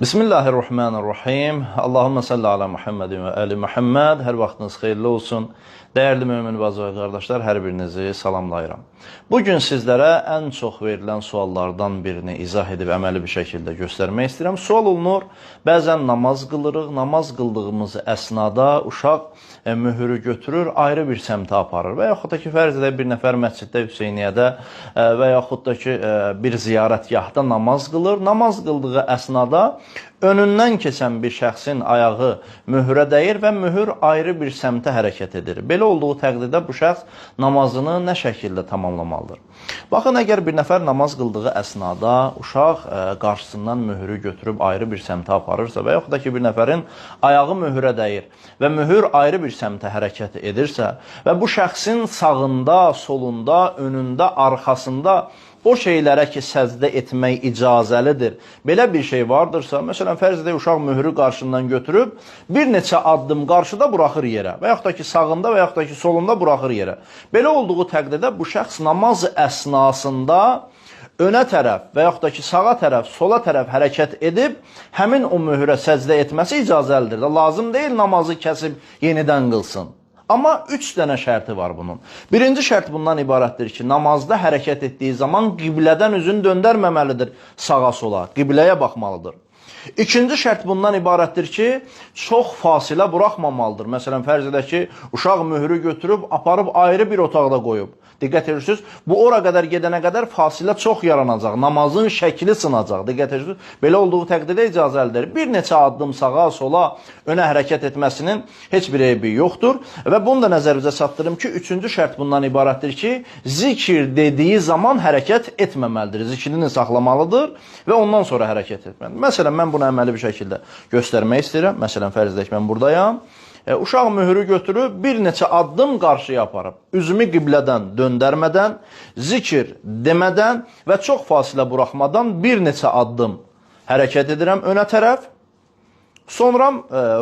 Bismillahirrahmanirrahim. Allahümme salli ala Muhammedin ve ali Muhammed. Hər vaxtınız xeyirli olsun. Dəyərli mömin bacı və qardaşlar, hər birinizi salamlayıram. Bugün sizlərə ən çox verilən suallardan birini izah edib əməli bir şəkildə göstərmək istəyirəm. Sual olunur, bəzən namaz qılırıq, namaz qıldığımız əsnada uşaq mühürü götürür, ayrı bir səmtə aparır və yaxud da ki, fərz edək bir nəfər məsciddə, Hüseyniyyədə və yaxud da ki, bir ziyarətgahda namaz qılır. Namaz qıldığı əsnada önündən keçən bir şəxsin ayağı mühürə dəyir və mühür ayrı bir səmtə hərəkət edir. Belə olduğu təqdirdə bu şəxs namazını nə şəkildə tamamlamalıdır? Baxın, əgər bir nəfər namaz qıldığı əsnada uşaq qarşısından mühürü götürüb ayrı bir səmtə aparırsa və yaxud da ki, bir nəfərin ayağı mühürə dəyir və mühür ayrı bir səmtə hərəkət edirsə və bu şəxsin sağında, solunda, önündə, arxasında o şeylərə ki, səzdə etmək icazəlidir. Belə bir şey vardırsa, məsələn, fərz edək, uşaq mührü qarşından götürüb, bir neçə addım qarşıda buraxır yerə və yaxud da ki, sağında və yaxud da ki, solunda buraxır yerə. Belə olduğu təqdirdə bu şəxs namaz əsnasında önə tərəf və yaxud da ki, sağa tərəf, sola tərəf hərəkət edib, həmin o mührə səzdə etməsi icazəlidir. Lazım deyil namazı kəsib yenidən qılsın. Amma 3 dənə şərti var bunun. Birinci şərt bundan ibarətdir ki, namazda hərəkət etdiyi zaman qiblədən üzünü döndərməməlidir sağa sola, qibləyə baxmalıdır. İkinci şərt bundan ibarətdir ki, çox fasilə buraxmamalıdır. Məsələn, fərz edək ki, uşaq mührü götürüb, aparıb ayrı bir otaqda qoyub. Diqqət edirsiniz, bu ora qədər gedənə qədər fasilə çox yaranacaq, namazın şəkli sınacaq. Diqqət edirsiniz, belə olduğu təqdirdə icazəlidir. Bir neçə addım sağa, sola, önə hərəkət etməsinin heç bir eybi yoxdur. Və bunu da nəzərinizə çatdırım ki, üçüncü şərt bundan ibarətdir ki, zikir dediyi zaman hərəkət etməməlidir. Zikrini saxlamalıdır və ondan sonra hərəkət etməlidir. Məsələn, mən bunu əməli bir şəkildə göstərmək istəyirəm. Məsələn, fərz edək, mən buradayam. Uşaq mührü götürüb, bir neçə addım qarşıya aparıb, üzümü qiblədən döndərmədən, zikir demədən və çox fasilə buraxmadan bir neçə addım hərəkət edirəm önə tərəf, sonra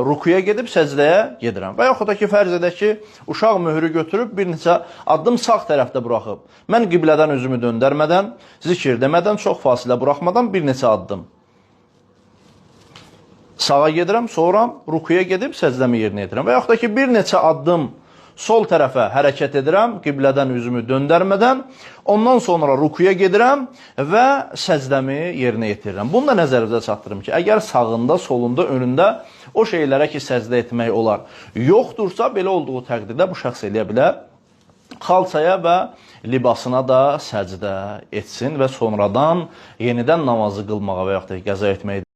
rukuya gedib səcdəyə gedirəm. Və yaxud da ki, fərz edək ki, uşaq mührü götürüb, bir neçə addım sağ tərəfdə buraxıb, mən qiblədən üzümü döndərmədən, zikir demədən, çox fasilə buraxmadan bir neçə addım sağa gedirəm, sonra rukuya gedib səcdəmi yerinə yetirəm. Və yaxud da ki, bir neçə addım sol tərəfə hərəkət edirəm, qiblədən üzümü döndərmədən, ondan sonra rukuya gedirəm və səcdəmi yerinə yetirirəm. Bunu da nəzərinizə çatdırım ki, əgər sağında, solunda, önündə o şeylərə ki, səcdə etmək olar yoxdursa, belə olduğu təqdirdə bu şəxs eləyə bilər, xalçaya və libasına da səcdə etsin və sonradan yenidən namazı qılmağa və yaxud da qəza etməyə